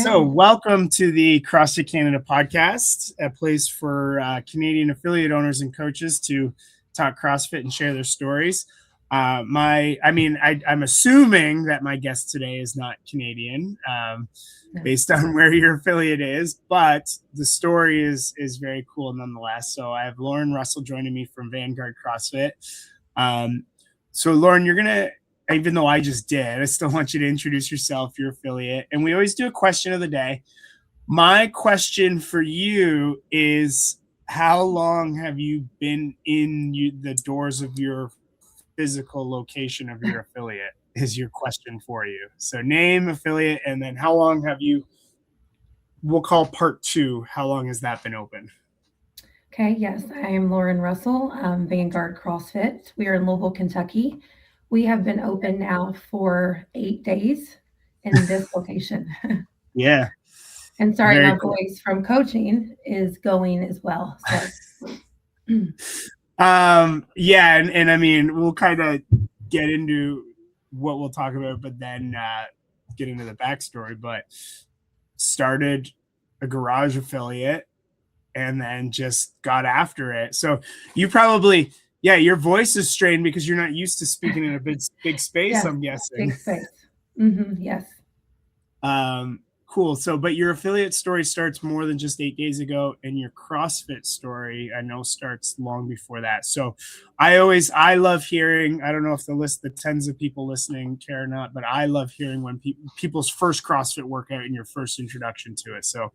So, welcome to the CrossFit Canada podcast, a place for Canadian affiliate owners and coaches to talk CrossFit and share their stories. I'm assuming that my guest today is not Canadian, based on where your affiliate is, but the story is very cool nonetheless. So, I have Lauren Russell joining me from Vanguard CrossFit. So, Lauren, you're gonna. Even though I just did, I still want you to introduce yourself, your affiliate. And we always do a question of the day. My question for you is, how long have you been in the doors of your physical location of your affiliate is your question for you. So name, affiliate, and then how long have you, we'll call part two, how long has that been open? Okay, yes, I am Lauren Russell, Vanguard CrossFit. We are in Louisville, Kentucky. We have been open now for 8 days in this location. Yeah. And sorry, very my cool. Voice from coaching is going as well. So. Yeah, and I mean, we'll kind of get into what we'll talk about, but then get into the backstory. But started a garage affiliate and then just got after it. So you probably, yeah, your voice is strained because you're not used to speaking in a big space, yes, I'm guessing. Big space. Mm-hmm, yes. Cool. So, but your affiliate story starts more than just 8 days ago, and your CrossFit story, I know, starts long before that. So I love hearing, I don't know if the tens of people listening care or not, but I love hearing when people's first CrossFit workout and your first introduction to it. So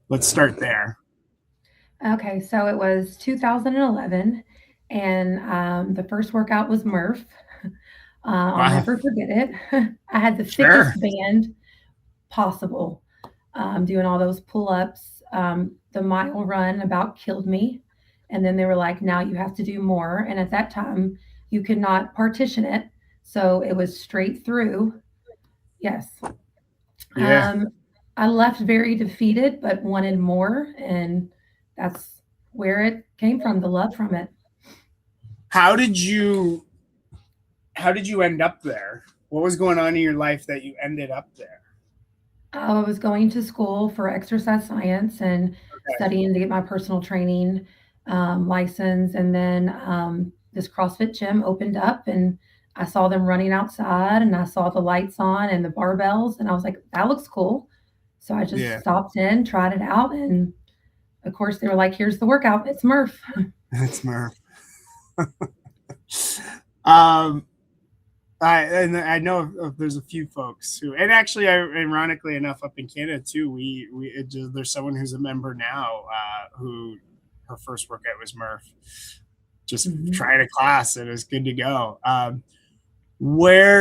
let's start there. Okay. So it was 2011. And the first workout was Murph. Wow. I'll never forget it. I had the thickest band possible, doing all those pull-ups. The mile run about killed me. And then they were like, now you have to do more. And at that time, you could not partition it. So it was straight through. Yes. Yeah. I left very defeated, but wanted more. And that's where it came from, the love from it. How did you end up there? What was going on in your life that you ended up there? I was going to school for exercise science and studying to get my personal training license. And then this CrossFit gym opened up and I saw them running outside and I saw the lights on and the barbells. And I was like, that looks cool. So I just stopped in, tried it out. And of course they were like, here's the workout. It's Murph. It's Murph. I know there's a few folks who, and actually, ironically enough, up in Canada too, there's someone who's a member now who her first workout was Murph. Just tried a class and it was good to go.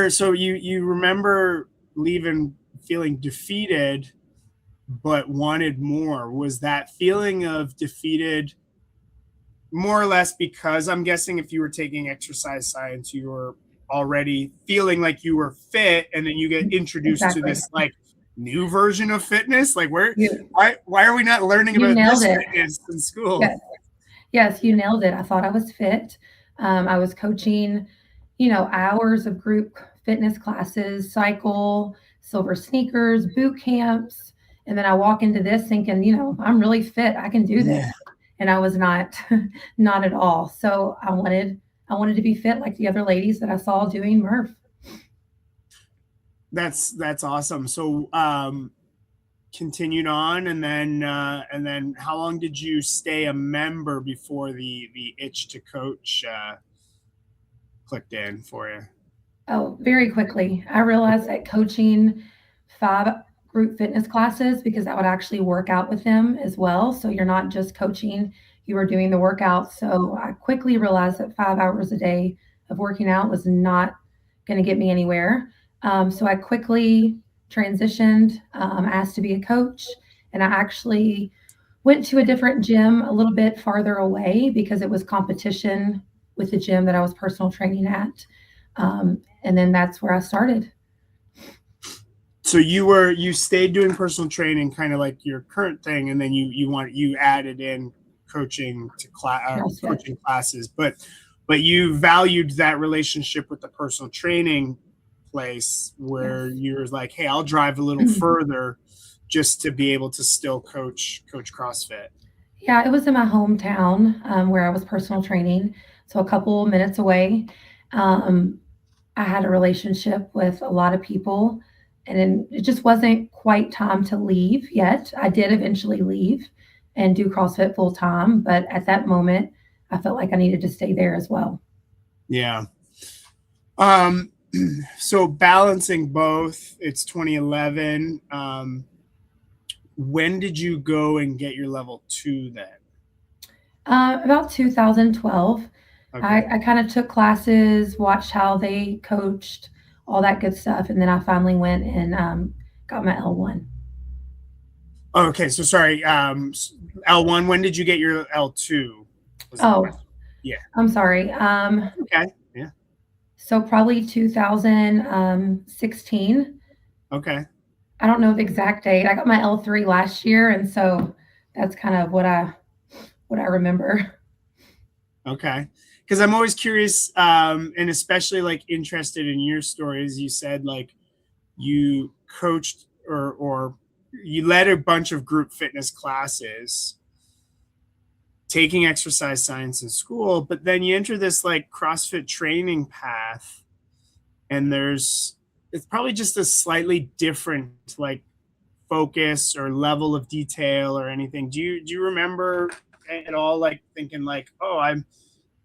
So you remember leaving feeling defeated, but wanted more. Was that feeling of defeated more or less because I'm guessing if you were taking exercise science, you were already feeling like you were fit, and then you get introduced to this like new version of fitness? Like why are we not learning about this fitness in school? Yes, you nailed it. I thought I was fit. I was coaching, hours of group fitness classes, cycle, silver sneakers, boot camps. And then I walk into this thinking, I'm really fit. I can do this. And I was not at all. So I wanted to be fit like the other ladies that I saw doing Murph. That's awesome. So continued on, and then how long did you stay a member before the itch to coach clicked in for you? Oh, very quickly. I realized that coaching 5 group fitness classes, because I would actually work out with them as well. So you're not just coaching, you are doing the workout. So I quickly realized that 5 hours a day of working out was not going to get me anywhere. So I quickly transitioned, asked to be a coach, and I actually went to a different gym a little bit farther away because it was competition with the gym that I was personal training at. And then that's where I started. So you stayed doing personal training, kind of like your current thing, and then you added in coaching to coaching classes, but you valued that relationship with the personal training place where you're like, hey, I'll drive a little further just to be able to still coach CrossFit? Yeah, it was in my hometown where I was personal training, so a couple minutes away. Um, I had a relationship with a lot of people, and then it just wasn't quite time to leave yet. I did eventually leave and do CrossFit full time, but at that moment, I felt like I needed to stay there as well. Yeah. So balancing both, it's 2011. When did you go and get your level 2 then? About 2012. Okay. I kind of took classes, watched how they coached, all that good stuff, and then I finally went and got my L1. Okay, so sorry, L1. When did you get your L2? Oh, yeah. I'm sorry. Okay, yeah. So probably 2016. Okay. I don't know the exact date. I got my L3 last year, and so that's kind of what I remember. Okay. Because I'm always curious, and especially like interested in your stories. You said like you coached or you led a bunch of group fitness classes, taking exercise science in school, but then you enter this like CrossFit training path, and it's probably just a slightly different like focus or level of detail or anything. Do you remember at all like thinking like, oh,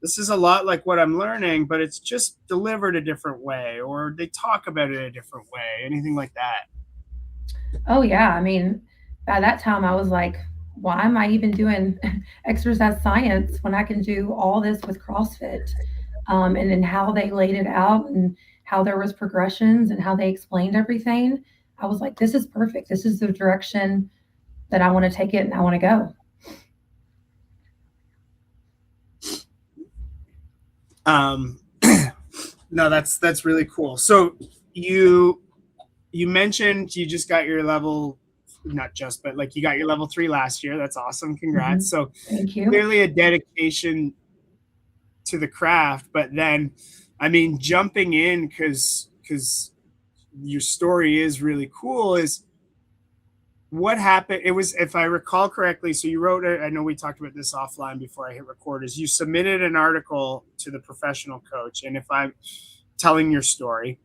this is a lot like what I'm learning, but it's just delivered a different way, or they talk about it a different way, anything like that? Oh yeah, I mean, by that time I was like, why am I even doing exercise science when I can do all this with CrossFit? And then how they laid it out and how there was progressions and how they explained everything. I was like, this is perfect. This is the direction that I want to take it and I want to go. No, that's really cool. So you mentioned you just got your level, not just, but like you got your level 3 last year. That's awesome. Congrats. Mm-hmm. So Thank you. Clearly a dedication to the craft, but then, I mean, jumping in because your story is really cool, is what happened. It was, if I recall correctly, so you wrote it, I know we talked about this offline before I hit record, is you submitted an article to the professional coach. And if I'm telling your story,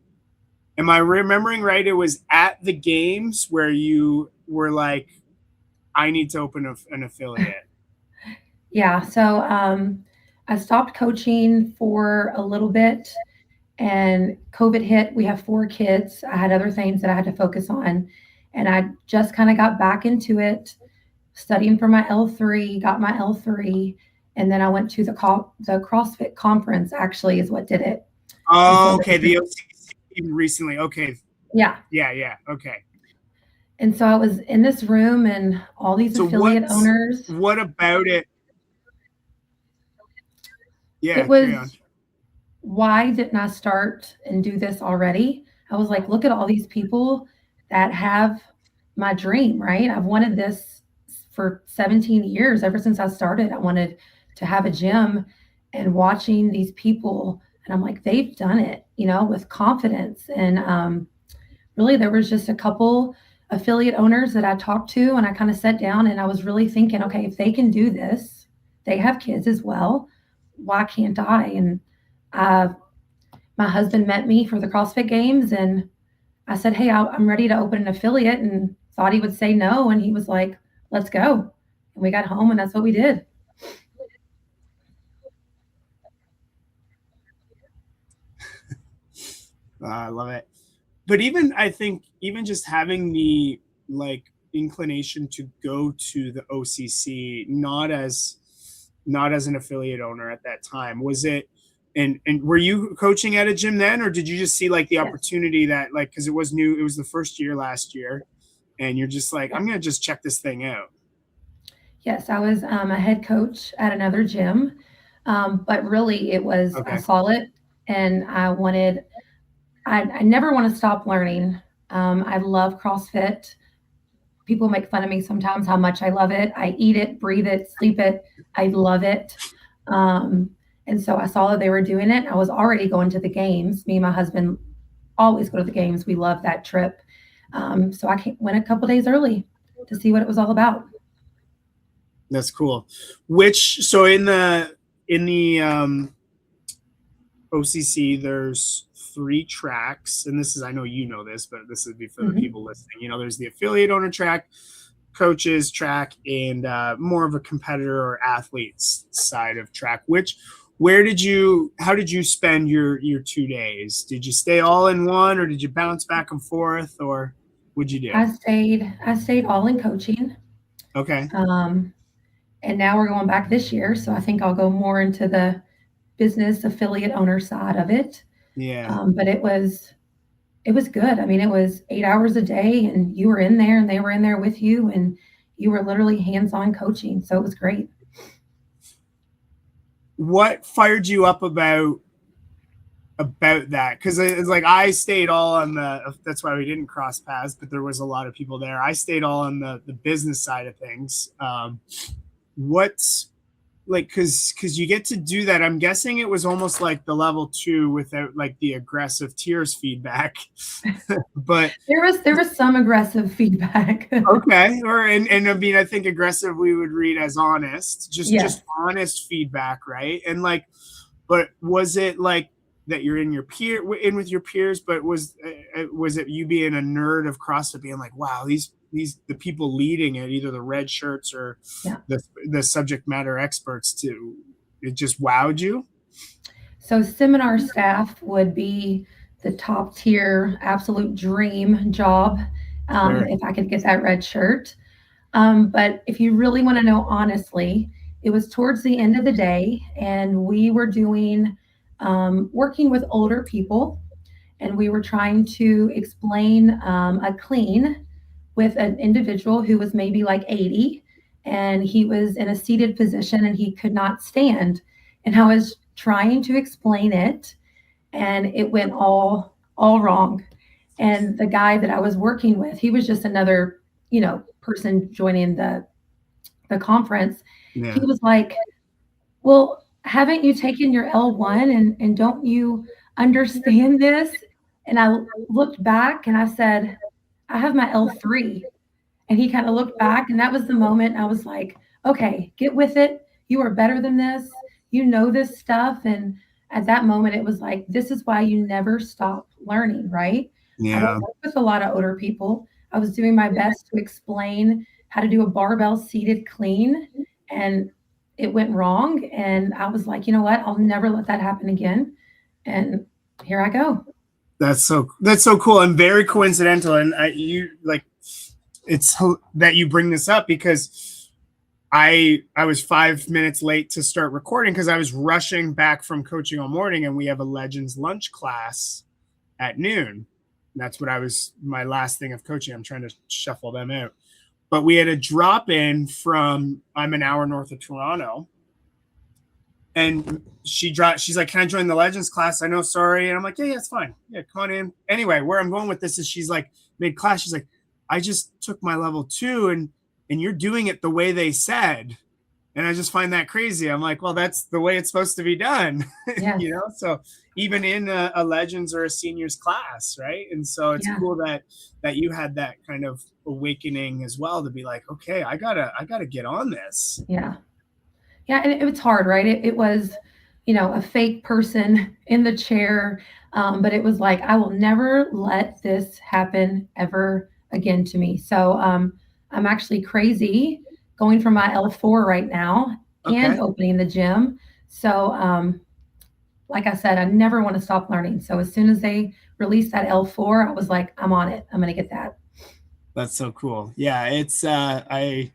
am I remembering right? It was at the games where you were like, I need to open an affiliate. Yeah. So I stopped coaching for a little bit and COVID hit. We have 4 kids. I had other things that I had to focus on. And I just kind of got back into it, studying for my L3, got my L3. And then I went to the CrossFit conference, actually, is what did it. Oh, okay. The OCC recently. Okay. Yeah. Yeah. Okay. And so I was in this room and all these affiliate owners. What about it? Yeah. It was, why didn't I start and do this already? I was like, look at all these people that have my dream, right? I've wanted this for 17 years. Ever since I started, I wanted to have a gym, and watching these people, and I'm like, they've done it, with confidence. And really, there was just a couple affiliate owners that I talked to, and I kind of sat down and I was really thinking, okay, if they can do this, they have kids as well. Why can't I? And my husband met me for the CrossFit Games, and I said, hey, I'm ready to open an affiliate, and thought he would say no. And he was like, let's go. And we got home, and that's what we did. I love it. But I think even just having the like inclination to go to the OCC, not as an affiliate owner at that time, was it? And were you coaching at a gym then, or did you just see like the opportunity that like, because it was new, it was the first year last year, and you're just like, I'm gonna just check this thing out? Yes, I was a head coach at another gym, but really it was, I saw it, and I never want to stop learning. I love CrossFit. People make fun of me sometimes how much I love it. I eat it, breathe it, sleep it. I love it. And so I saw that they were doing it. I was already going to the games. Me and my husband always go to the games. We love that trip. So I went a couple days early to see what it was all about. That's cool. So in the OCC, there's 3 tracks, and this is, I know you know this, but this would be for the people listening. You know, there's the affiliate owner track, coaches track, and more of a competitor or athletes side of track. How did you spend your 2 days? Did you stay all in one, or did you bounce back and forth, or what'd you do? I stayed all in coaching. Okay. And now we're going back this year, so I think I'll go more into the business affiliate owner side of it. Yeah. But it was good. I mean, it was 8 hours a day, and you were in there, and they were in there with you, and you were literally hands-on coaching. So it was great. What fired you up about that? Because it's like I stayed all on that's why we didn't cross paths, but there was a lot of people there. I stayed all on the business side of things. What's like, because you get to do that. I'm guessing it was almost like the level 2 without like the aggressive tears feedback. But there was some aggressive feedback. Okay. And I mean, I think aggressive we would read as honest, just honest feedback, right? And like, but was it like that you're in with your peers, but was it you being a nerd of CrossFit being like, wow, the people leading it, either the red shirts or the subject matter experts, it just wowed you? So seminar staff would be the top tier, absolute dream job, if I could get that red shirt. But if you really want to know honestly, it was towards the end of the day, and we were doing working with older people, and we were trying to explain a clean with an individual who was maybe like 80, and he was in a seated position and he could not stand. And I was trying to explain it, and it went all wrong. And the guy that I was working with, he was just another, person joining the conference. Yeah. He was like, well, haven't you taken your L1 and don't you understand this? And I looked back and I said, I have my L3. And he kind of looked back, and that was the moment I was like, okay, get with it. You are better than this. You know this stuff. And at that moment, it was like, this is why you never stop learning, right? Yeah. I don't work with a lot of older people. I was doing my best to explain how to do a barbell seated clean, and it went wrong. And I was like, you know what? I'll never let that happen again. And here I go. That's so cool and very coincidental. And it's that you bring this up, because I was 5 minutes late to start recording because I was rushing back from coaching all morning, and we have a Legends lunch class at noon. That's what my last thing of coaching. I'm trying to shuffle them out. But we had a drop in I'm an hour north of Toronto. And she's like, can I join the Legends class? I know, sorry. And I'm like, yeah, it's fine. Yeah, come on in. Anyway, where I'm going with this is she's like, mid-class, she's like, I just took my level 2 and you're doing it the way they said. And I just find that crazy. I'm like, well, that's the way it's supposed to be done. Yes. So even in a Legends or a seniors class, right? And so it's cool that you had that kind of awakening as well, to be like, okay, I gotta get on this. Yeah. And it was hard, right? It was, a fake person in the chair. But it was like, I will never let this happen ever again to me. So I'm actually crazy going for my L4 right now and opening the gym. So like I said, I never want to stop learning. So as soon as they released that L4, I was like, I'm on it. I'm going to get that. That's so cool. Yeah, it's and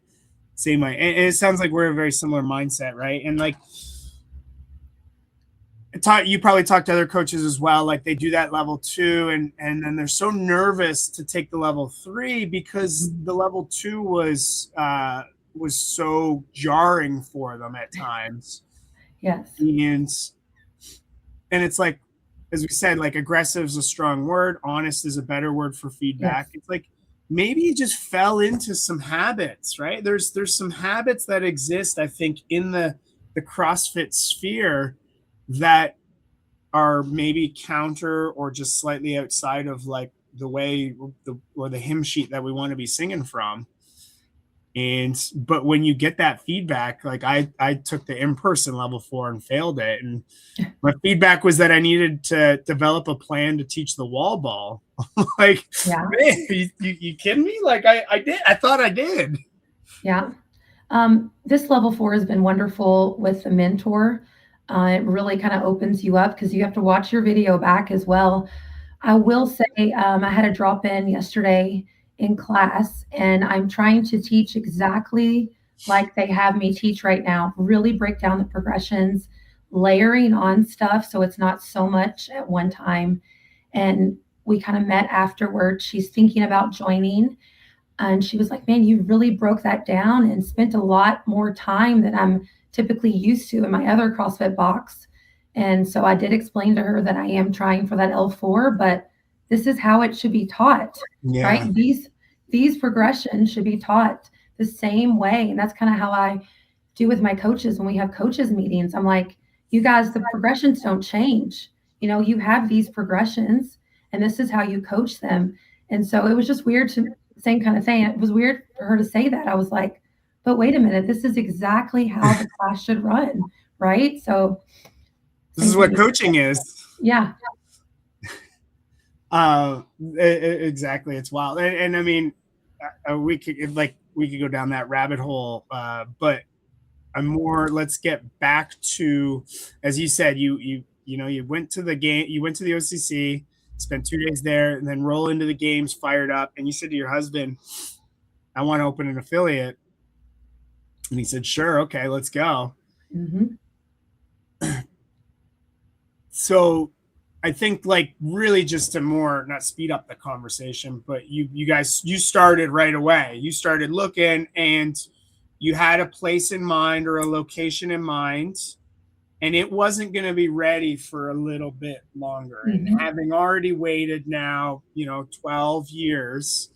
it sounds like we're a very similar mindset, right? And like, you probably talk to other coaches as well. Like they do that level 2, and then they're so nervous to take the level 3 because the level 2 was so jarring for them at times. Yes. And it's like, as we said, like aggressive is a strong word. Honest is a better word for feedback. Yes. It's like, maybe you just fell into some habits, right? There's some habits that exist, I think, in the CrossFit sphere that are maybe counter or just slightly outside of like the way the hymn sheet that we want to be singing from. But when you get that feedback, like I took the in-person level 4 and failed it, and my feedback was that I needed to develop a plan to teach the wall ball. Like, Yeah. man, you kidding me? Like I thought I did. Yeah. This level 4 has been wonderful with the mentor. It really kind of opens you up because you have to watch your video back as well. I will say, I had a drop in yesterday in class, and I'm trying to teach exactly like they have me teach right now, really break down the progressions, layering on stuff so it's not so much at one time. And we kind of met afterwards. She's thinking about joining. And she was like, man, you really broke that down and spent a lot more time than I'm typically used to in my other CrossFit box. And so I did explain to her that I am trying for that L4, but this is how it should be taught, right? These progressions should be taught the same way. And that's kind of how I do with my coaches when we have coaches meetings. I'm like, you guys, the progressions don't change. You know, you have these progressions and this is how you coach them. And so it was just weird to same kind of thing. It was weird for her to say that. I was like, but wait a minute, this is exactly how the class should run, right? So this is what coaching is. Yeah. Exactly. It's wild. And I mean, we could go down that rabbit hole, but let's get back to, as you said, you went to the game, you went to the OCC, spent 2 days there, and then roll into the games fired up. And you said to your husband, I want to open an affiliate. And he said, sure. Okay, let's go. Mm-hmm. So I think like really just to not speed up the conversation, but you guys started right away. You started looking and you had a place in mind or a location in mind, and it wasn't going to be ready for a little bit longer. Mm-hmm. And having already waited now, 12 years,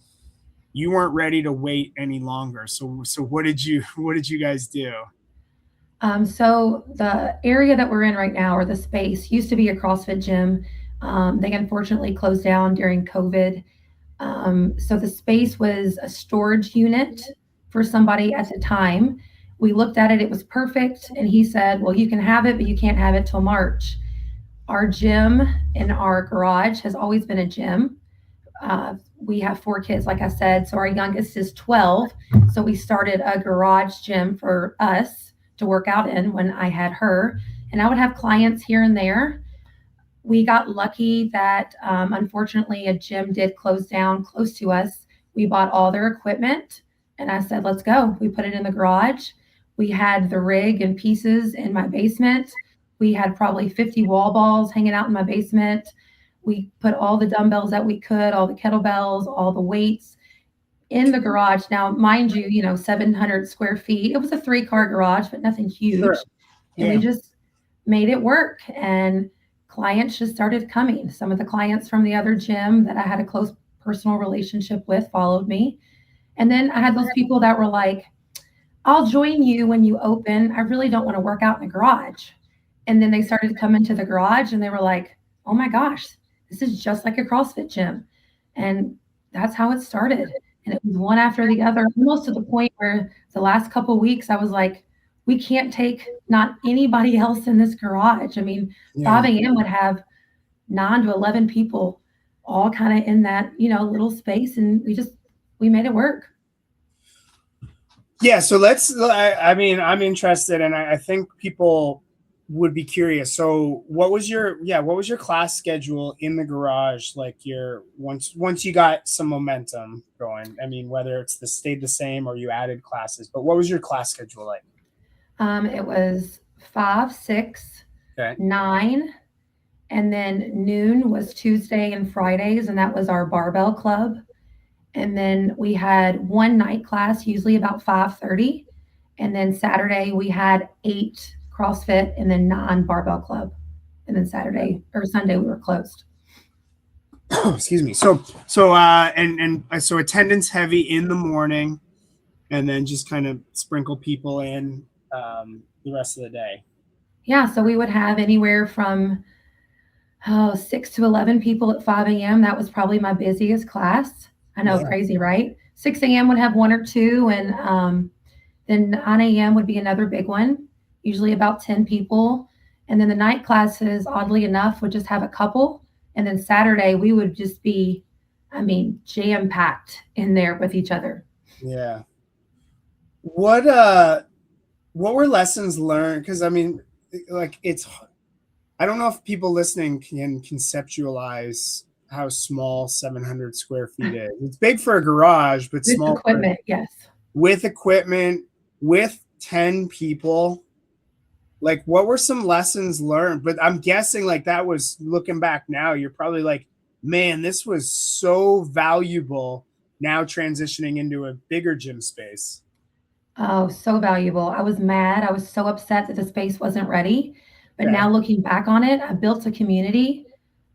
you weren't ready to wait any longer. So what did you guys do? So the area that we're in right now, or the space, used to be a CrossFit gym. They unfortunately closed down during COVID. So the space was a storage unit for somebody at the time. We looked at it, it was perfect. And he said, well, you can have it, but you can't have it till March. Our gym in our garage has always been a gym. We have 4 kids, like I said. So our youngest is 12. So we started a garage gym for us to work out in when I had her. And I would have clients here and there. We got lucky that unfortunately a gym did close down close to us. We bought all their equipment and I said, let's go. We put it in the garage. We had the rig and pieces in my basement. We had probably 50 wall balls hanging out in my basement. We put all the dumbbells that we could, all the kettlebells, all the weights in the garage. Now, mind you, 700 square feet. It was a 3-car garage, but nothing huge. Sure. Yeah. And we just made it work. And clients just started coming. Some of the clients from the other gym that I had a close personal relationship with followed me. And then I had those people that were like, I'll join you when you open. I really don't want to work out in the garage. And then they started to come into the garage and they were like, oh my gosh, this is just like a CrossFit gym. And that's how it started. And it was one after the other, almost to the point where the last couple of weeks I was like, we can't take not anybody else in this garage. I mean, 5 a.m. would have 9 to 11 people all kind of in that, little space. And we made it work. Yeah. So I'm interested, and I think people would be curious. So what was your class schedule in the garage? Like once you got some momentum going, I mean, whether it's stayed the same or you added classes, but what was your class schedule like? It was 5, 6, 9, and then noon was Tuesday and Fridays, and that was our barbell club. And then we had one night class, usually about 5:30, and then Saturday we had 8 CrossFit and then 9 barbell club, and then Saturday or Sunday we were closed. Excuse me. So attendance heavy in the morning, and then just kind of sprinkle people in the rest of the day. Yeah. So we would have anywhere from oh, 6 to 11 people at 5 a.m. That was probably my busiest class. I know, Yeah. crazy, right? 6 a.m. would have one or two, and then 9 a.m. would be another big one, usually about 10 people. And then the night classes, oddly enough, would just have a couple. And then Saturday, we would just be, I mean, jam packed in there with each other. Yeah. What were lessons learned? Because I mean, like I don't know if people listening can conceptualize how small 700 square feet is. It's big for a garage, but With small equipment, yes. with equipment, with 10 people. Like, what were some lessons learned? But I'm guessing, like, that was, looking back now, you're probably like, man, this was so valuable now transitioning into a bigger gym space. Oh, so valuable. I was mad. I was so upset that the space wasn't ready. But Yeah. now looking back on it, I built a community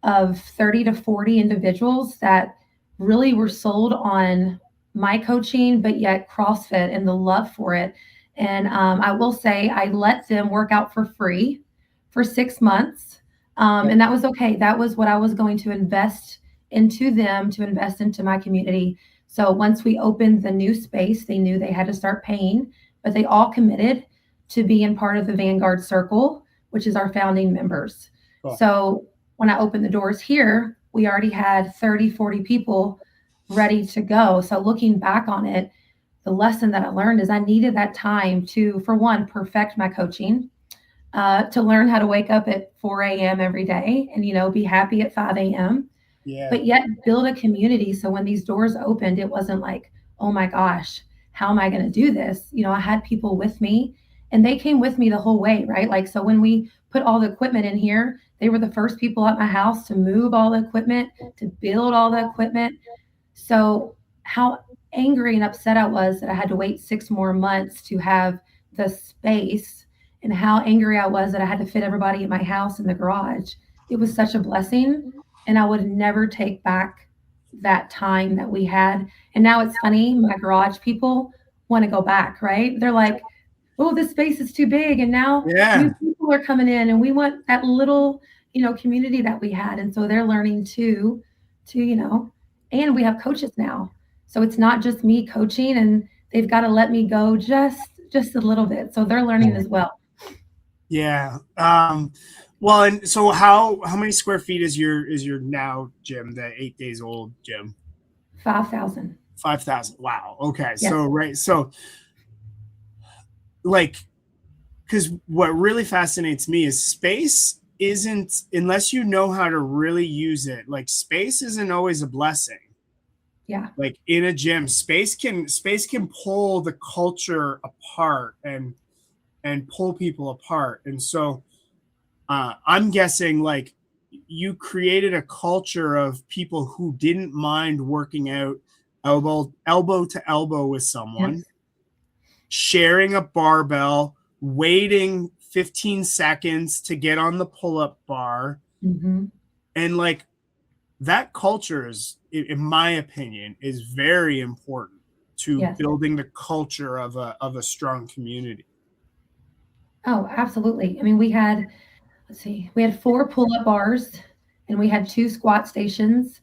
of 30 to 40 individuals that really were sold on my coaching, but yet CrossFit and the love for it. And I will say, I let them work out for free for 6 months. And that was okay. That was what I was going to invest into them, to invest into my community. So once we opened the new space, they knew they had to start paying, but they all committed to being part of the Vanguard Circle, which is our founding members. Cool. So when I opened the doors here, we already had 30, 40 people ready to go. So looking back on it, the lesson that I learned is I needed that time to, for one, perfect my coaching, to learn how to wake up at 4 a.m. every day and, be happy at 5 a.m. Yeah. But yet build a community. So when these doors opened, it wasn't like, oh my gosh, how am I going to do this? I had people with me and they came with me the whole way, right? Like, so when we put all the equipment in here, they were the first people at my house to move all the equipment, to build all the equipment. So how angry and upset I was that I had to wait 6 more months to have the space, and how angry I was that I had to fit everybody at my house in the garage. It was such a blessing. And I would never take back that time that we had. And now it's funny, my garage people want to go back, right? They're like, oh, this space is too big. And now new people are coming in and we want that little, community that we had. And so they're learning to, and we have coaches now. So it's not just me coaching, and they've got to let me go just a little bit. So they're learning as well. Yeah. Well, and so how many square feet is your now gym, the 8 days old gym? 5,000. 5,000. Wow. Okay. Yes. So, right. So like, because what really fascinates me is space isn't, unless you know how to really use it, like space isn't always a blessing. Yeah. Like in a gym, space can pull the culture apart and pull people apart. And so I'm guessing like you created a culture of people who didn't mind working out elbow to elbow with someone, Yes. sharing a barbell, waiting 15 seconds to get on the pull-up bar. Mm-hmm. And like that culture is, in my opinion, is very important to building the culture of a strong community. Oh, absolutely. I mean, we had 4 pull-up bars and we had 2 squat stations,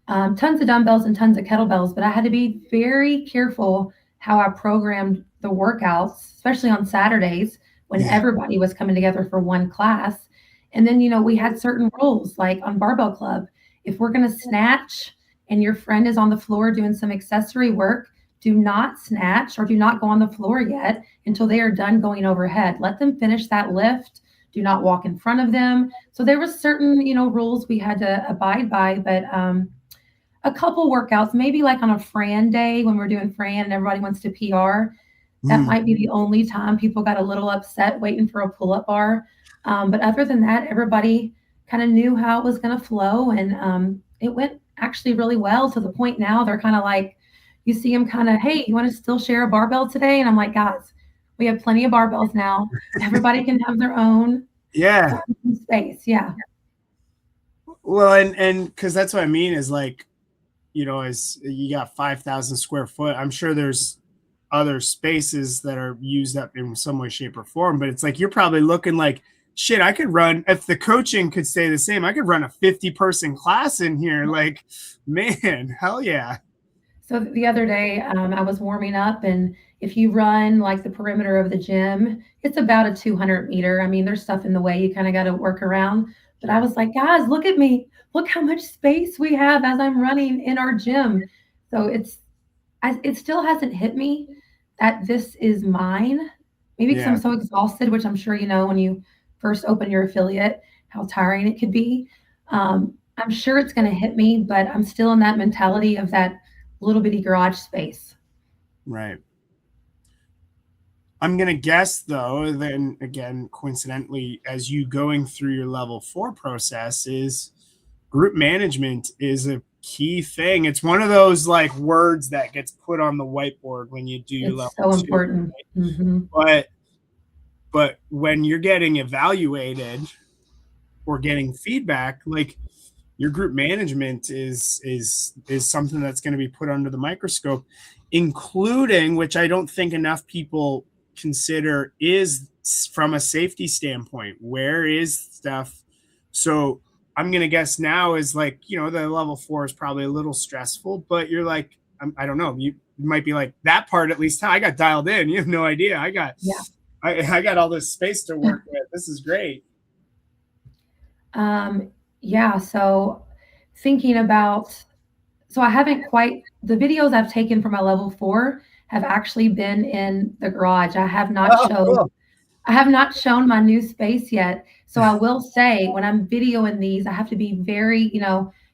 tons of dumbbells and tons of kettlebells, but I had to be very careful how I programmed the workouts, especially on Saturdays when everybody was coming together for one class. And then, we had certain rules, like on Barbell Club, if we're going to snatch and your friend is on the floor doing some accessory work, do not snatch or do not go on the floor yet until they are done going overhead. Let them finish that lift. Do not walk in front of them. So there were certain, rules we had to abide by, but a couple workouts, maybe like on a Fran day when we're doing Fran and everybody wants to PR, that might be the only time people got a little upset waiting for a pull-up bar. But other than that, everybody kind of knew how it was going to flow, and it went actually really well, to the point now they're kind of like, you see them kind of, hey, you want to still share a barbell today? And I'm like, guys, we have plenty of barbells now. Everybody can have their own space. Yeah. Well, and because that's what I mean is like, as you got 5,000 square foot, I'm sure there's other spaces that are used up in some way, shape, or form, but it's like you're probably looking like shit, I could run, if the coaching could stay the same, I could run a 50-person class in here. Like, man, hell yeah. So the other day, I was warming up, and if you run like the perimeter of the gym, it's about a 200 meter. I mean, there's stuff in the way you kind of got to work around. But I was like, guys, look at me. Look how much space we have as I'm running in our gym. So it still hasn't hit me that this is mine. Maybe because I'm so exhausted, which I'm sure you know when you first open your affiliate, how tiring it could be. I'm sure it's going to hit me, but I'm still in that mentality of that little bitty garage space. Right. I'm going to guess, though, then again, coincidentally, as you going through your level 4 process, is group management is a key thing. It's one of those like words that gets put on the whiteboard when you do your level 2. It's so important. Right? Mm-hmm. But when you're getting evaluated or getting feedback, like, your group management is something that's going to be put under the microscope, including, which I don't think enough people consider, is from a safety standpoint. Where is stuff? So I'm going to guess now is like, the level 4 is probably a little stressful, but you're like, I don't know. You might be like, that part, at least I got dialed in. You have no idea. I got all this space to work with. This is great. Yeah, so thinking about, I haven't quite, the videos I've taken for my level 4 have actually been in the garage. I have not shown my new space yet. So I will say, when I'm videoing these, I have to be very,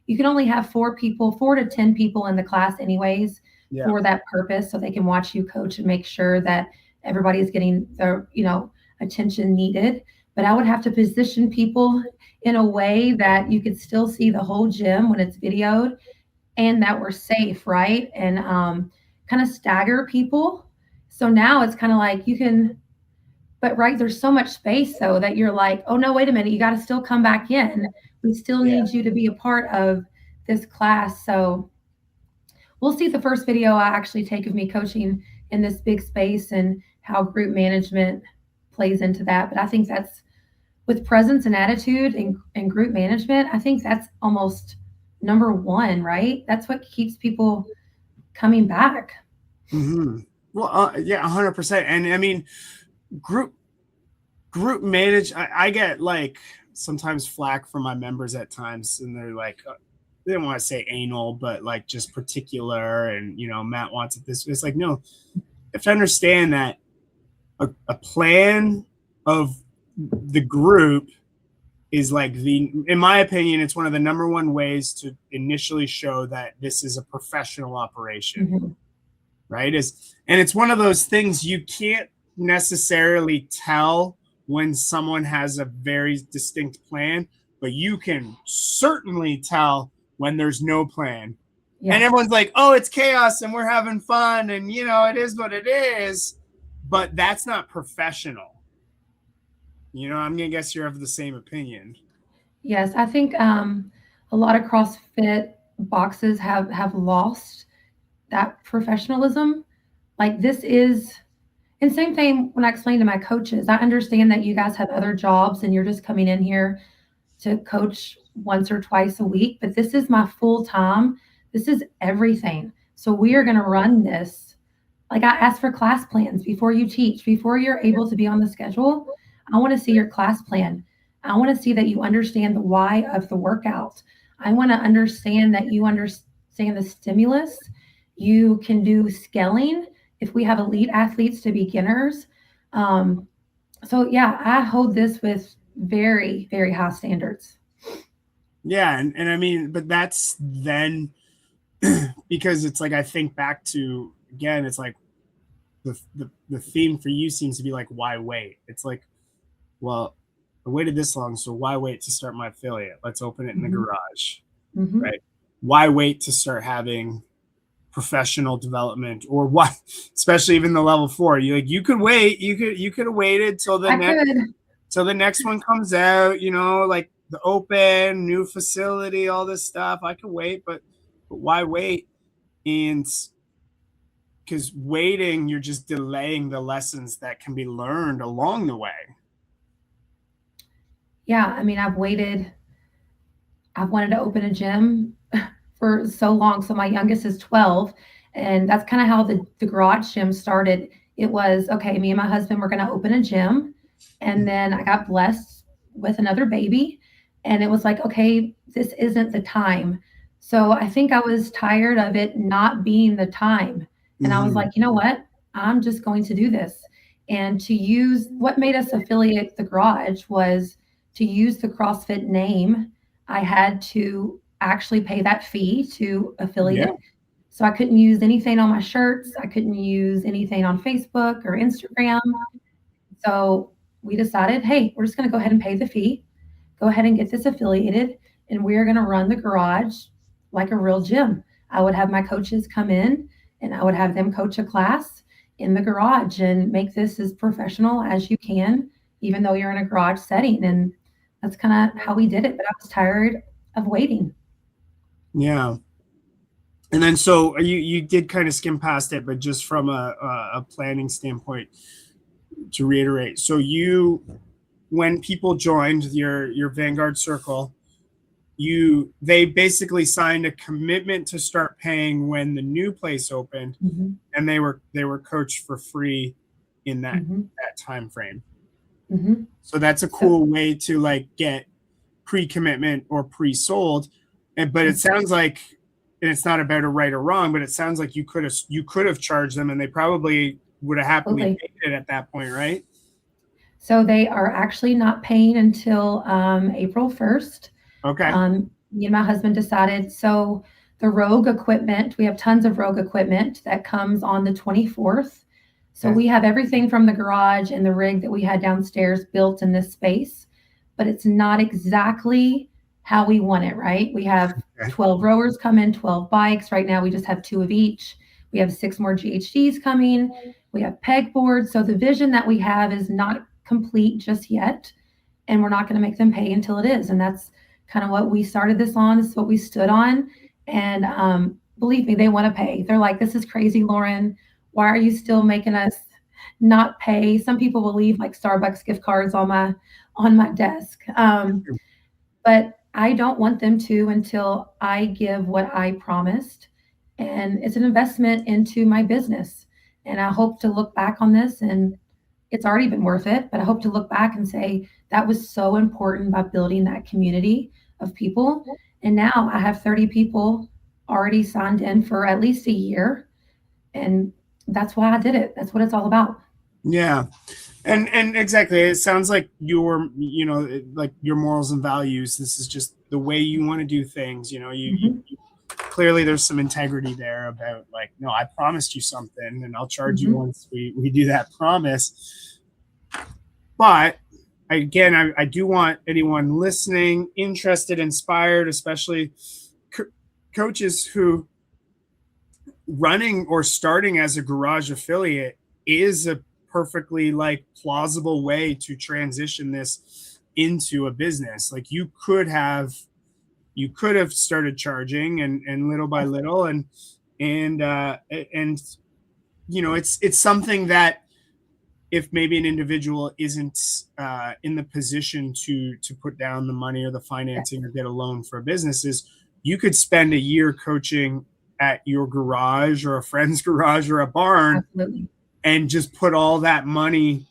you can only have 4 to 10 people in the class anyways for that purpose, so they can watch you coach and make sure that everybody's getting the, attention needed. But I would have to position people in a way that you could still see the whole gym when it's videoed, and that we're safe, right? And kind of stagger people. So now it's kind of like right, there's so much space though that you're like, oh no, wait a minute, you got to still come back in. We still need you to be a part of this class. So we'll see the first video I actually take of me coaching in this big space and how group management plays into that. But I think that's, with presence and attitude and group management, I think that's almost number 1, right? That's what keeps people coming back. Mm-hmm. Well, 100%. And I mean, group manage, I get like sometimes flack from my members at times, and they're like, they don't want to say anal, but like just particular, and Matt wants it this. It's like, no, you have to understand that a plan of the group is like in my opinion, it's one of the number 1 ways to initially show that this is a professional operation, right? And it's one of those things you can't necessarily tell when someone has a very distinct plan, but you can certainly tell when there's no plan. And everyone's like, oh, it's chaos and we're having fun, and it is what it is, but that's not professional. I'm gonna guess you're of the same opinion. Yes, I think a lot of CrossFit boxes have lost that professionalism. Like, this is, and same thing when I explain to my coaches, I understand that you guys have other jobs and you're just coming in here to coach once or twice a week, but this is my full time. This is everything. So we are going to run this. Like, I ask for class plans before you teach, before you're able to be on the schedule. I want to see your class plan. I want to see that you understand the why of the workout. I want to understand that you understand the stimulus. You can do scaling if we have elite athletes to beginners. So yeah, I hold this with very, very high standards. Yeah. And I mean, but that's then because it's like, I think back to, again, it's like the theme for you seems to be like, why wait? It's like, well, I waited this long, so why wait to start my affiliate? Let's open it in the garage, right? Why wait to start having professional development, or why, especially even the level 4? You could wait. You could have waited till the next one comes out. Like the open new facility, all this stuff. I could wait, but why wait? And because waiting, you're just delaying the lessons that can be learned along the way. Yeah, I mean, I've wanted to open a gym for so long. So my youngest is 12, and that's kind of how the garage gym started. It was okay, me and my husband were going to open a gym, and then I got blessed with another baby, and it was like, okay, this isn't the time. So I think I was tired of it not being the time. And I was Mm-hmm. like, you know what? I'm just going to do this. And to use what made us affiliate the garage was to use the CrossFit name. I had to actually pay that fee to Yeah. affiliate. So I couldn't use anything on my shirts. I couldn't use anything on Facebook or Instagram. So we decided, hey, we're just going to go ahead and pay the fee, go ahead and get this affiliated, and we're going to run the garage like a real gym. I would have my coaches come in and I would have them coach a class in the garage and make this as professional as you can, even though you're in a garage setting. And that's kind of how we did it. But I was tired of waiting. Yeah. And then so you did kind of skim past it, but just from a planning standpoint, to reiterate, so when people joined your Vanguard circle, they basically signed a commitment to start paying when the new place opened, Mm-hmm. and they were coached for free in that Mm-hmm. time frame. Mm-hmm. So that's a cool way to like get pre-commitment or pre-sold. But it sounds like, and it's not about a right or wrong, but it sounds like you could have charged them, and they probably would have happily Absolutely. paid it at that point, right? So they are actually not paying until April 1st. Okay. Me and my husband decided. So the Rogue equipment, we have tons of Rogue equipment that comes on the 24th. So Okay. we have everything from the garage and the rig that we had downstairs built in this space, but it's not exactly how we want it, right? We have 12 rowers come in, 12 bikes. Right now we just have 2 of each. We have 6 more GHDs coming. We have pegboards. So the vision that we have is not complete just yet, and we're not going to make them pay until it is. And that's kind of what we started this on. This is what we stood on. And believe me, they want to pay. They're like, this is crazy, Lauren. Why are you still making us not pay? Some people will leave like Starbucks gift cards on my desk. But I don't want them to until I give what I promised. And it's an investment into my business. And I hope to look back on this, and it's already been worth it, but I hope to look back and say that was so important by building that community of people. And now I have 30 people already signed in for at least a year. And that's why I did it. That's what it's all about. Yeah. And exactly, it sounds like like your morals and values. This is just the way you want to do things. You clearly there's some integrity there about like, no, I promised you something, and I'll charge you once we do that promise. But again, I do want anyone listening, interested, inspired, especially coaches who running or starting as a garage affiliate is a perfectly like plausible way to transition this into a business. Like you could have started charging and little by little, and it's something that if maybe an individual isn't in the position to put down the money or the financing or get a loan for businesses, you could spend a year coaching at your garage or a friend's garage or a barn. Absolutely. And just put all that money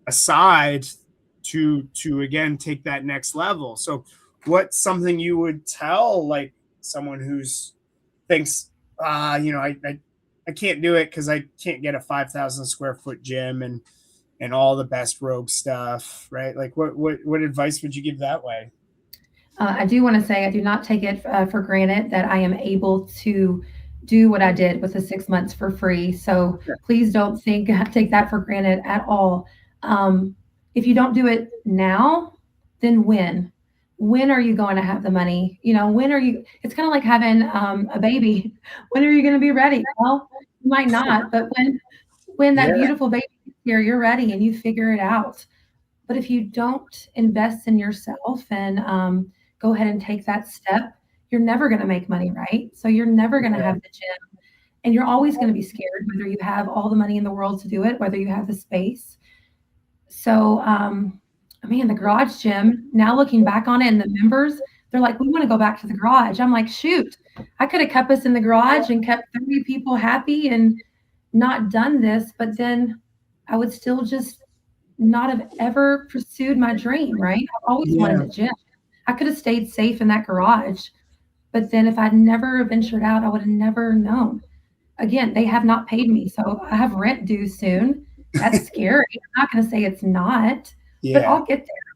aside to again take that next level. So what's something you would tell like someone who's thinks I can't do it because I can't get a 5,000 square foot gym and all the best Rogue stuff, right? Like what advice would you give that way? I do want to say I do not take it for granted that I am able to do what I did with the 6 months for free. So please don't take that for granted at all. If you don't do it now, then when? When are you going to have the money? When are you? It's kind of like having a baby. When are you going to be ready? Well, you might not, but when that beautiful baby is here, you're ready and you figure it out. But if you don't invest in yourself and go ahead and take that step, you're never going to make money, right? So you're never going to have the gym, and you're always going to be scared, whether you have all the money in the world to do it, whether you have the space. So I mean, the garage gym, now looking back on it and the members, they're like, we want to go back to the garage. I'm like, shoot, I could have kept us in the garage and kept 30 people happy and not done this, but then I would still just not have ever pursued my dream, right? I've always wanted Yeah. a gym. I could have stayed safe in that garage, but then if I'd never ventured out, I would have never known. Again, they have not paid me, so I have rent due soon. That's scary. I'm not going to say it's not, but Yeah. I'll get there.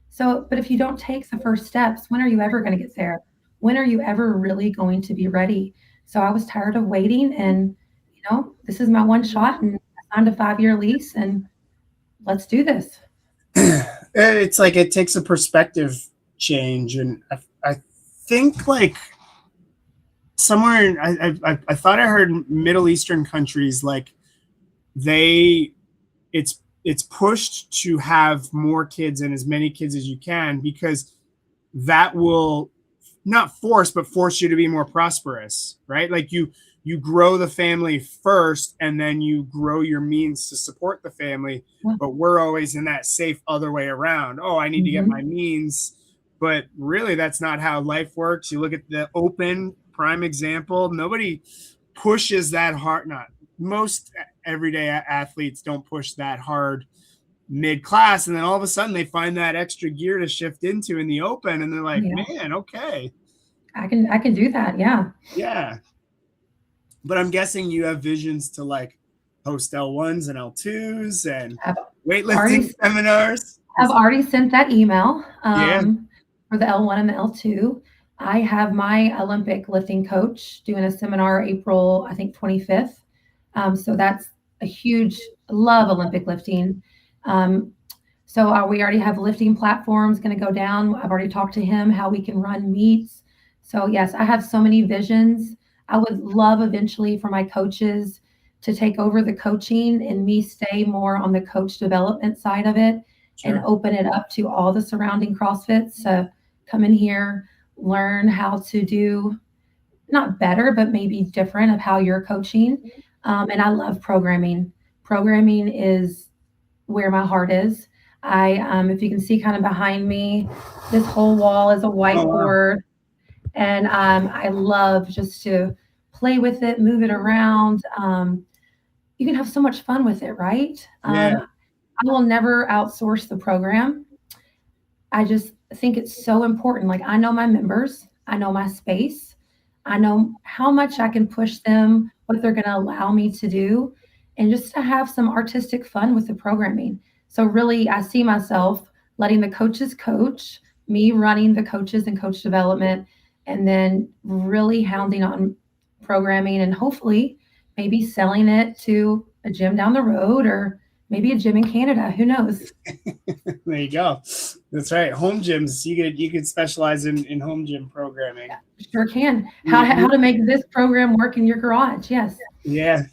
So, but if you don't take the first steps, when are you ever going to get there? When are you ever really going to be ready? So I was tired of waiting, and this is my one shot, and I signed a 5-year lease, and let's do this. It's like it takes a perspective change, and I think like somewhere in, I thought I heard Middle Eastern countries, like it's pushed to have more kids and as many kids as you can, because that will not force you to be more prosperous, right? Like you grow the family first, and then you grow your means to support the family. Yeah. But we're always in that safe other way around. Oh, I need to get my means. But really, that's not how life works. You look at the Open, prime example. Nobody pushes that hard. Not most everyday athletes don't push that hard mid-class, and then all of a sudden they find that extra gear to shift into in the Open, and they're like, man, okay, I can do that. Yeah. But I'm guessing you have visions to like host L1s and L2s and weightlifting seminars. I've already sent that email for the L1 and the L2. I have my Olympic lifting coach doing a seminar April, I think 25th. So that's a huge, love Olympic lifting. So we already have lifting platforms going to go down. I've already talked to him how we can run meets. So yes, I have so many visions. I would love eventually for my coaches to take over the coaching and me stay more on the coach development side of it and open it up to all the surrounding CrossFits. Come in here, learn how to do not better, but maybe different of how you're coaching. And I love programming. Programming is where my heart is. If you can see kind of behind me, this whole wall is a whiteboard. And I love just to play with it, move it around. You can have so much fun with it, right? I will never outsource the program. I just think it's so important. Like, I know my members, I know my space, I know how much I can push them, what they're going to allow me to do, and just to have some artistic fun with the programming. So really, I see myself letting the coaches coach, me running the coaches and coach development, and then really hounding on programming and hopefully maybe selling it to a gym down the road or maybe a gym in Canada. Who knows? There you go. That's right. Home gyms. You could specialize in home gym programming. Yeah, sure can. How to make this program work in your garage? Yes. Yeah.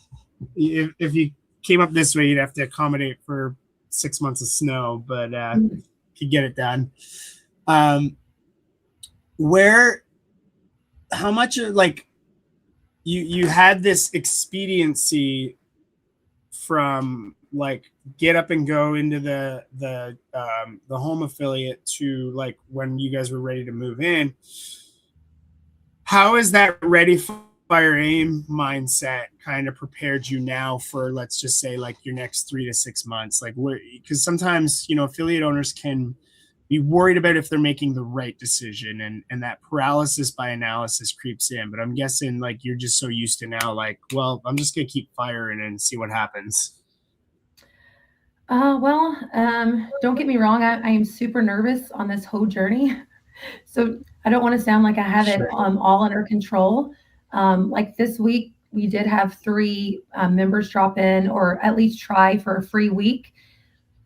If you came up this way, you'd have to accommodate for 6 months of snow, but could get it done. How much like you had this expediency from like get up and go into the home affiliate to like when you guys were ready to move in. How is that ready fire aim mindset kind of prepared you now for, let's just say, like your next 3 to 6 months? Like, because sometimes affiliate owners can be worried about if they're making the right decision, and that paralysis by analysis creeps in. But I'm guessing like you're just so used to now, like, well, I'm just gonna keep firing and see what happens. Don't get me wrong. I am super nervous on this whole journey. So I don't want to sound like I have it all under control. Like this week, we did have 3 members drop in, or at least try for a free week.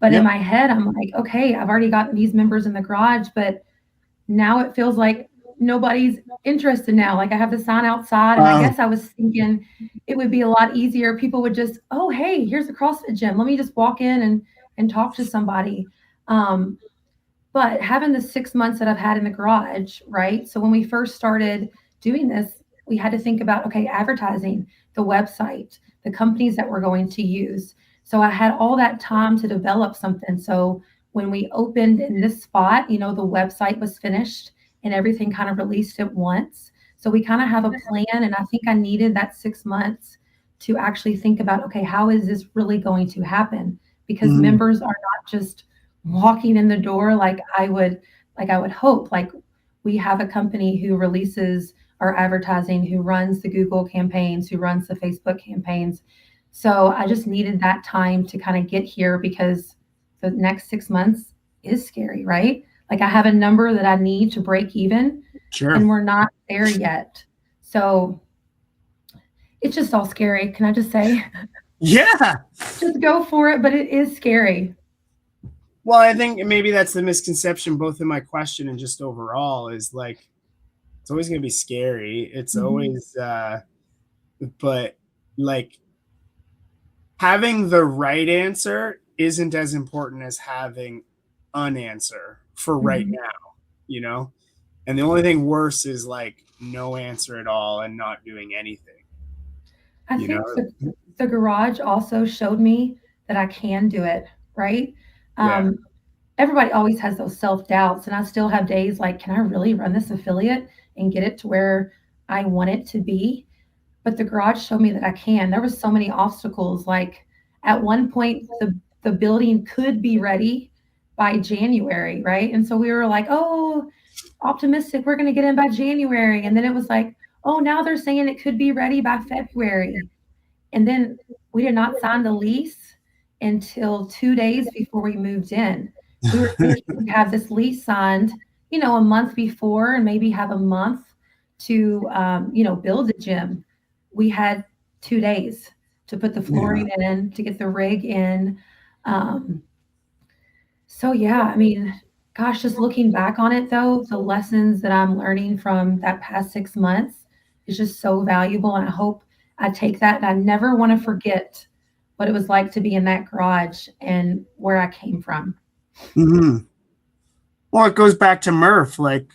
But in my head, I'm like, okay, I've already got these members in the garage, but now it feels like nobody's interested now. Like I have the sign outside, and I guess I was thinking it would be a lot easier. People would just, oh, hey, here's a CrossFit gym. Let me just walk in and talk to somebody. But having the 6 months that I've had in the garage, right? So when we first started doing this, we had to think about, okay, advertising, the website, the companies that we're going to use. So I had all that time to develop something. So when we opened in this spot, the website was finished and everything kind of released at once. So we kind of have a plan. And I think I needed that 6 months to actually think about, okay, how is this really going to happen? Because members are not just walking in the door like I would hope. Like, we have a company who releases our advertising, who runs the Google campaigns, who runs the Facebook campaigns. So I just needed that time to kind of get here, because the next 6 months is scary, right? Like, I have a number that I need to break even, and we're not there yet. So it's just all scary. Can I just say? Yeah. Just go for it, but it is scary. Well, I think maybe that's the misconception, both in my question and just overall, is like, it's always going to be scary. It's always, but like, having the right answer isn't as important as having an answer for right now, and the only thing worse is like no answer at all and not doing anything. I think the garage also showed me that I can do it, right? Everybody always has those self-doubts, and I still have days like, can I really run this affiliate and get it to where I want it to be? But the garage showed me that I can. There was so many obstacles. Like, at one point, the building could be ready by January, right? And so we were like, oh, optimistic, we're going to get in by January. And then it was like, oh, now they're saying it could be ready by February. And then we did not sign the lease until 2 days before we moved in. We were thinking to have this lease signed, a month before, and maybe have a month to, build the gym. We had 2 days to put the flooring in, to get the rig in. So yeah, I mean, gosh, just looking back on it though, the lessons that I'm learning from that past 6 months is just so valuable. And I hope I take that, and I never want to forget what it was like to be in that garage and where I came from. Well, it goes back to Murph, like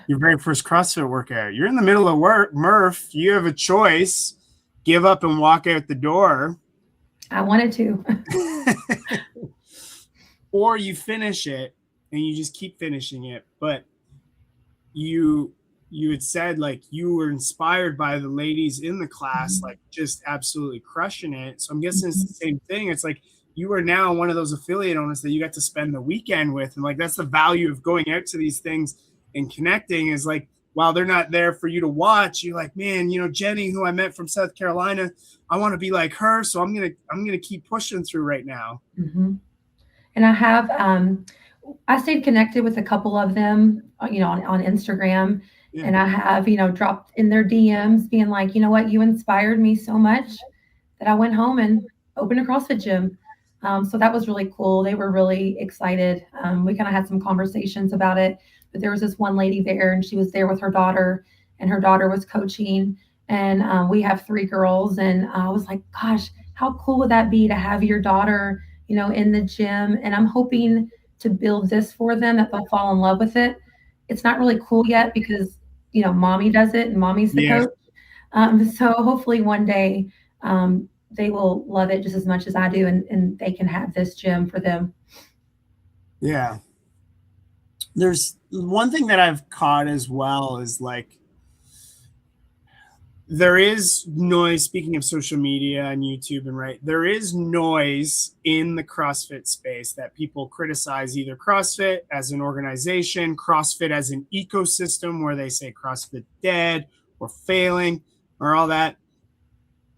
your very first CrossFit workout. You're in the middle of work, Murph. You have a choice: give up and walk out the door. I wanted to. Or you finish it and you just keep finishing it. But you had said like you were inspired by the ladies in the class, like just absolutely crushing it. So I'm guessing it's the same thing. It's like you are now one of those affiliate owners that you got to spend the weekend with. And like, that's the value of going out to these things and connecting, is like, while they're not there for you to watch, you're like, man, Jenny, who I met from South Carolina, I want to be like her. So I'm going to keep pushing through right now. And I have, I stayed connected with a couple of them, on Instagram. Yeah. And I have, dropped in their DMs being like, you know what, you inspired me so much that I went home and opened a CrossFit gym. So that was really cool. They were really excited. We kind of had some conversations about it, but there was this one lady there, and she was there with her daughter, and her daughter was coaching. And we have 3 girls. And I was like, gosh, how cool would that be to have your daughter, in the gym? And I'm hoping to build this for them, that they'll fall in love with it. It's not really cool yet because, mommy does it and mommy's the coach. So hopefully one day they will love it just as much as I do, and they can have this gym for them. Yeah. There's one thing that I've caught as well is like, there is noise, speaking of social media and YouTube and there is noise in the CrossFit space that people criticize either CrossFit as an organization, CrossFit as an ecosystem, where they say CrossFit dead or failing or all that.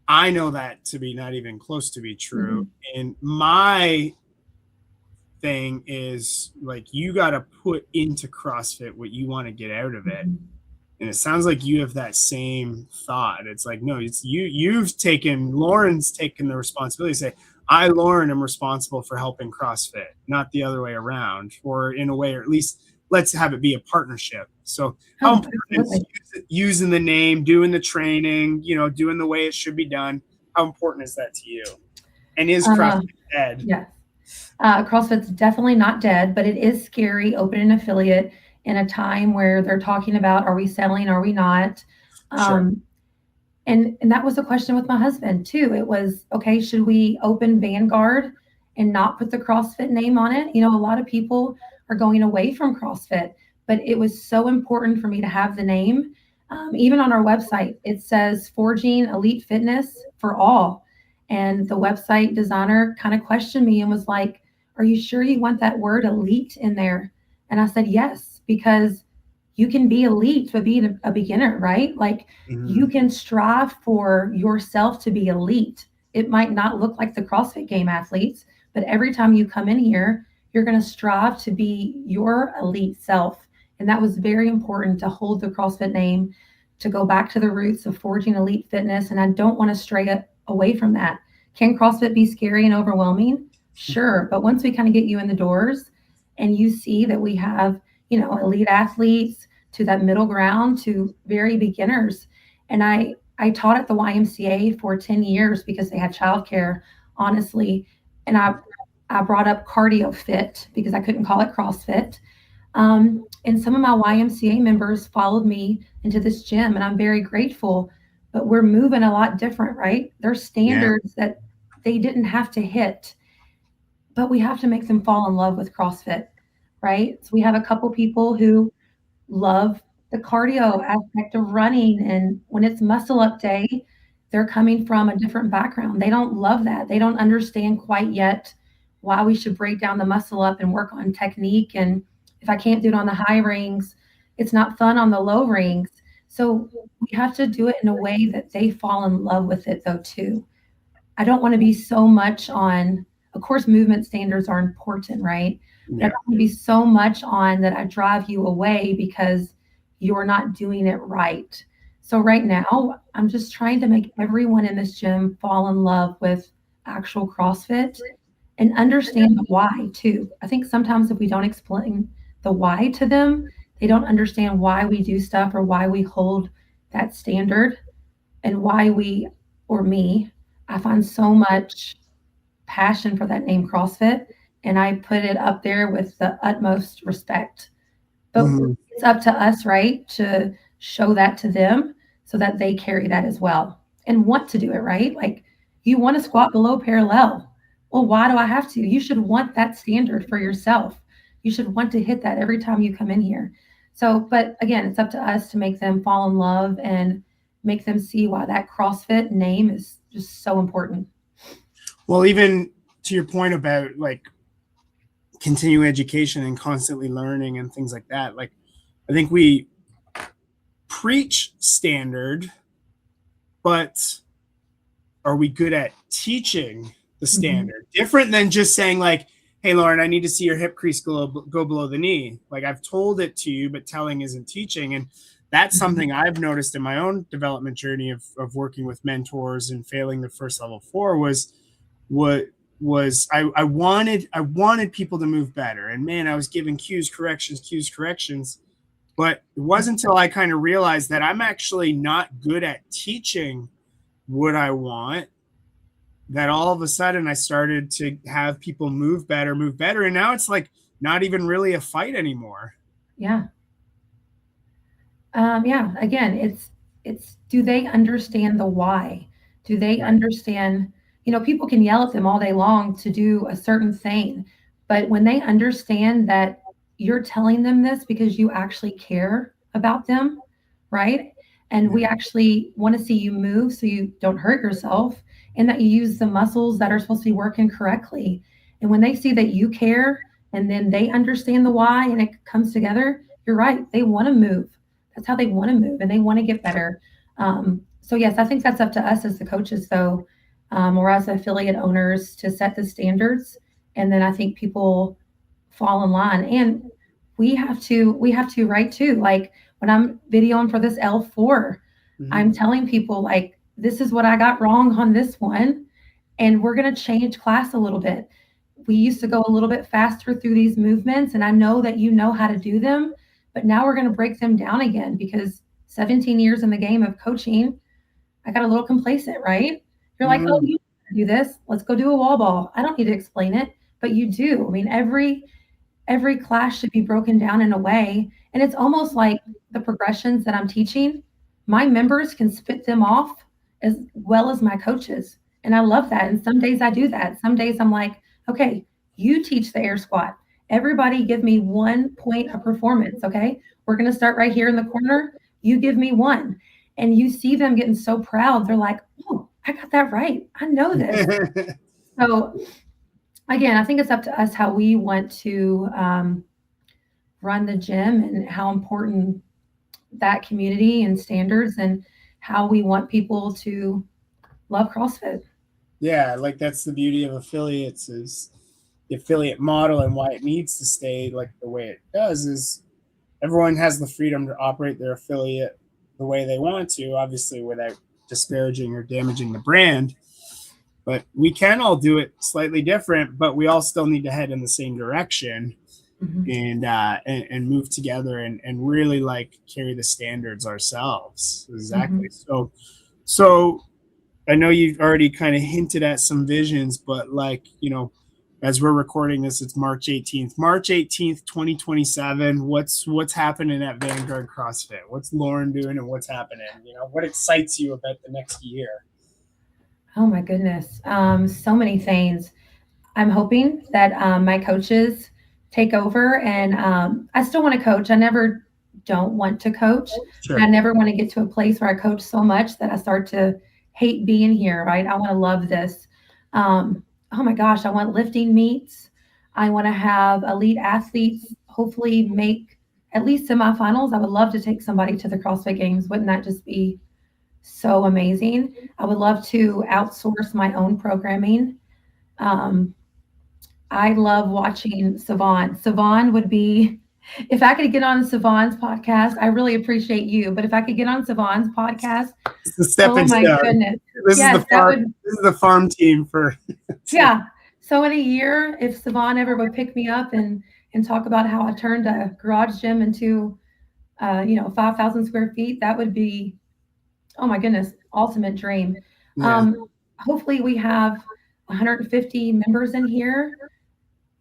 I know that to be not even close to be true. And my thing is like, you got to put into CrossFit what you want to get out of it. And it sounds like you have that same thought. It's like, no, it's Lauren's taken the responsibility to say, I, Lauren, am responsible for helping CrossFit, not the other way around, or in a way, or at least let's have it be a partnership. So how important is using the name, doing the training, doing the way it should be done? How important is that to you? And is CrossFit dead? Yes. CrossFit's definitely not dead, but it is scary opening an affiliate in a time where they're talking about, are we selling, are we not? Sure. And that was a question with my husband too. It was, okay, should we open Vanguard and not put the CrossFit name on it. A lot of people are going away from CrossFit, but it was so important for me to have the name. Even on our website, it says Forging Elite Fitness for All. And the website designer kind of questioned me and was like, are you sure you want that word elite in there? And I said, yes, because you can be elite, but be a beginner, right? Like you can strive for yourself to be elite. It might not look like the CrossFit Game athletes, but every time you come in here, you're going to strive to be your elite self. And that was very important to hold the CrossFit name, to go back to the roots of Forging Elite Fitness. And I don't want to stray away from that. Can CrossFit be scary and overwhelming? Sure. But once we kind of get you in the doors and you see that we have, elite athletes to that middle ground to very beginners. And I taught at the YMCA for 10 years because they had childcare, honestly. And I brought up cardio fit because I couldn't call it CrossFit. And some of my YMCA members followed me into this gym, and I'm very grateful, but we're moving a lot different, right? There's standards that they didn't have to hit, but we have to make them fall in love with CrossFit, right? So we have a couple people who love the cardio aspect of running, and when it's muscle up day, they're coming from a different background. They don't love that. They don't understand quite yet why we should break down the muscle up and work on technique. And if I can't do it on the high rings, it's not fun on the low rings. So we have to do it in a way that they fall in love with it though too. I don't want to be so much on, of course, movement standards are important, right? Yeah. I don't want to be so much on that I drive you away because you're not doing it right. So right now, I'm just trying to make everyone in this gym fall in love with actual CrossFit and understand the why too. I think sometimes if we don't explain the why to them, they don't understand why we do stuff or why we hold that standard and why we, or me, I find so much passion for that name CrossFit, and I put it up there with the utmost respect. But it's up to us, right, to show that to them so that they carry that as well and want to do it, right? Like you want to squat below parallel. Well, why do I have to? You should want that standard for yourself. You should want to hit that every time you come in here. So, but again, it's up to us to make them fall in love and make them see why that CrossFit name is just so important. Well, even to your point about like continuing education and constantly learning and things like that, like I think we preach standard, but are we good at teaching the standard? Different than just saying like, hey, Lauren, I need to see your hip crease go below the knee. Like I've told it to you, but telling isn't teaching. And that's something I've noticed in my own development journey of working with mentors and failing the first level 4 was I wanted people to move better. And man, I was giving cues, corrections. But it wasn't until I kind of realized that I'm actually not good at teaching what I want that all of a sudden I started to have people move better. And now it's like not even really a fight anymore. Yeah. Again, it's do they understand the why? Do they understand, people can yell at them all day long to do a certain thing, but when they understand that you're telling them this because you actually care about them, right? And we actually want to see you move so you don't hurt yourself and that you use the muscles that are supposed to be working correctly. And when they see that you care and then they understand the why and it comes together, you're right. They want to move. That's how they want to move and they want to get better. So yes, I think that's up to us as the coaches though, or as affiliate owners to set the standards. And then I think people fall in line and we have to right too. Like when I'm videoing for this L4, I'm telling people like, this is what I got wrong on this one. And we're going to change class a little bit. We used to go a little bit faster through these movements. And I know that you know how to do them, but now we're going to break them down again because 17 years in the game of coaching, I got a little complacent, right? You're like, oh, you do this. Let's go do a wall ball. I don't need to explain it, but you do. I mean, every class should be broken down in a way. And it's almost like the progressions that I'm teaching, my members can spit them off as well as my coaches. And I love that. And some days I do that. Some days I'm like, Okay, you teach the air squat. Everybody give me 1 point of performance. Okay, we're going to start right here in the corner. You give me one. And you see them getting so proud. They're like, oh, I got that right. I know this. So again, I think it's up to us how we want to run the gym and how important that community and standards and how we want people to love CrossFit. Yeah, like that's the beauty of affiliates, is the affiliate model, and why it needs to stay like the way it does is everyone has the freedom to operate their affiliate the way they want to, obviously without disparaging or damaging the brand. But we can all do it slightly different, but we all still need to head in the same direction. Mm-hmm. and move together and really like carry the standards ourselves. Exactly. Mm-hmm. So I know you've already kind of hinted at some visions, but like, you know, as we're recording this, it's March 18th, 2027. What's happening at Vanguard CrossFit? What's Lauren doing and what's happening? You know, what excites you about the next year? Oh my goodness. So many things. I'm hoping that my coaches take over, and I still want to coach. I never don't want to coach. Sure. I never want to get to a place where I coach so much that I start to hate being here, right? I want to love this. Oh my gosh, I want lifting meets. I want to have elite athletes hopefully make at least semifinals. I would love to take somebody to the CrossFit Games. Wouldn't that just be so amazing? I would love to outsource my own programming. I love watching Savon. Savon would be, if I could get on Savon's podcast, I really appreciate you, but if I could get on Savon's podcast, it's the stepping stone. My goodness. This is the farm team for. Yeah. So in a year, if Savon ever would pick me up and talk about how I turned a garage gym into, 5,000 square feet, that would be, oh my goodness, ultimate dream. Yeah. Hopefully we have 150 members in here.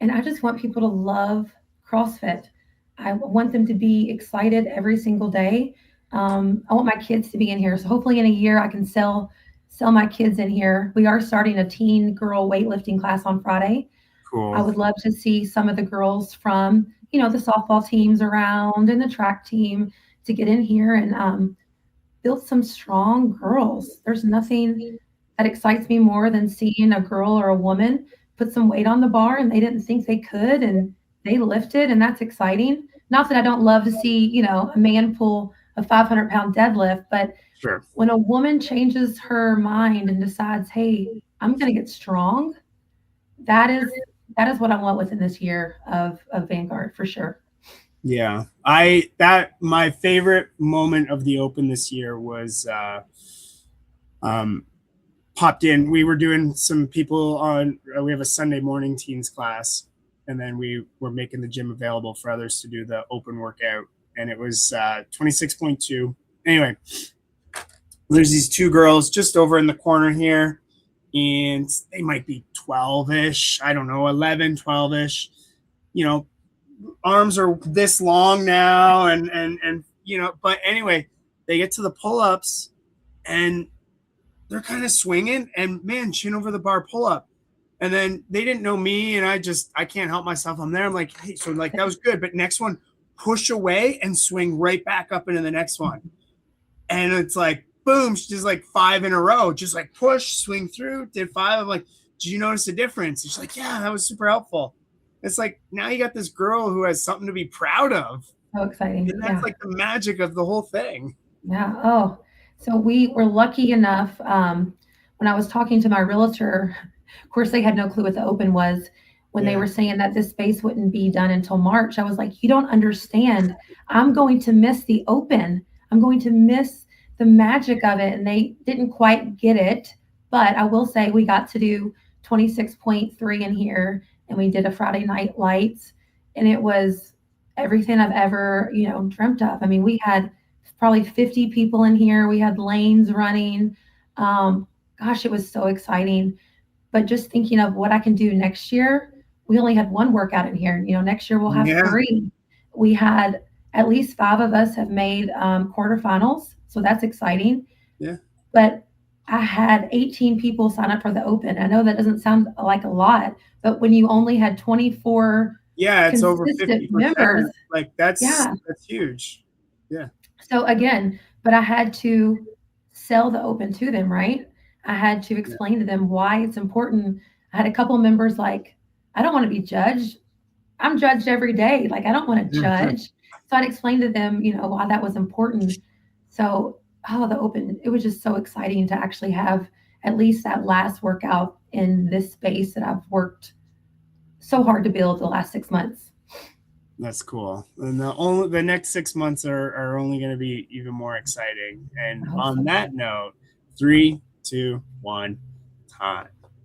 And I just want people to love CrossFit. I want them to be excited every single day. I want my kids to be in here. So hopefully in a year I can sell my kids in here. We are starting a teen girl weightlifting class on Friday. Cool. I would love to see some of the girls from, the softball teams around and the track team to get in here and build some strong girls. There's nothing that excites me more than seeing a girl or a woman put some weight on the bar and they didn't think they could and they lifted, and that's exciting. Not that I don't love to see, a man pull a 500-pound deadlift, but sure. When a woman changes her mind and decides, hey, I'm going to get strong, that is what I want within this year of Vanguard for sure. Yeah. My favorite moment of the Open this year was popped in. We were doing some people on, we have a Sunday morning teens class, and then we were making the gym available for others to do the open workout. And it was 26.2. Anyway, there's these two girls just over in the corner here, and they might be 12-ish. I don't know, 11, 12-ish. Arms are this long now. And but anyway, they get to the pull-ups and they're kind of swinging, and man, chin over the bar pull up. And then they didn't know me, and I can't help myself. I'm there. I'm like, hey, so like that was good, but next one, push away and swing right back up into the next one. And it's like, boom, just like 5 in a row, just like push, swing through, did 5. I'm like, did you notice the difference? She's like, yeah, that was super helpful. It's like, now you got this girl who has something to be proud of. So exciting. And that's like the magic of the whole thing. Yeah. Oh, so we were lucky enough. When I was talking to my realtor, of course, they had no clue what the Open was. When they were saying that this space wouldn't be done until March, I was like, you don't understand. I'm going to miss the Open. I'm going to miss the magic of it. And they didn't quite get it. But I will say we got to do 26.3 in here, and we did a Friday night lights, and it was everything I've ever, dreamt of. I mean, we had probably 50 people in here. We had lanes running. Gosh, it was so exciting. But just thinking of what I can do next year, we only had one workout in here. Next year we'll have 3. We had at least 5 of us have made quarterfinals. So that's exciting. Yeah. But I had 18 people sign up for the open. I know that doesn't sound like a lot, but when you only had 24 Yeah, it's over consistent 50%. members, Like yeah. that's huge. Yeah. So again, but I had to sell the open to them, right? I had to Yeah. explain to them why it's important. I had a couple members like, I don't want to be judged. I'm judged every day. Like, I don't want to judge. So I'd explain to them, why that was important. So, the open, it was just so exciting to actually have at least that last workout in this space that I've worked so hard to build the last 6 months. That's cool. And the next 6 months are only going to be even more exciting. And on that note, 3, 2, 1, time.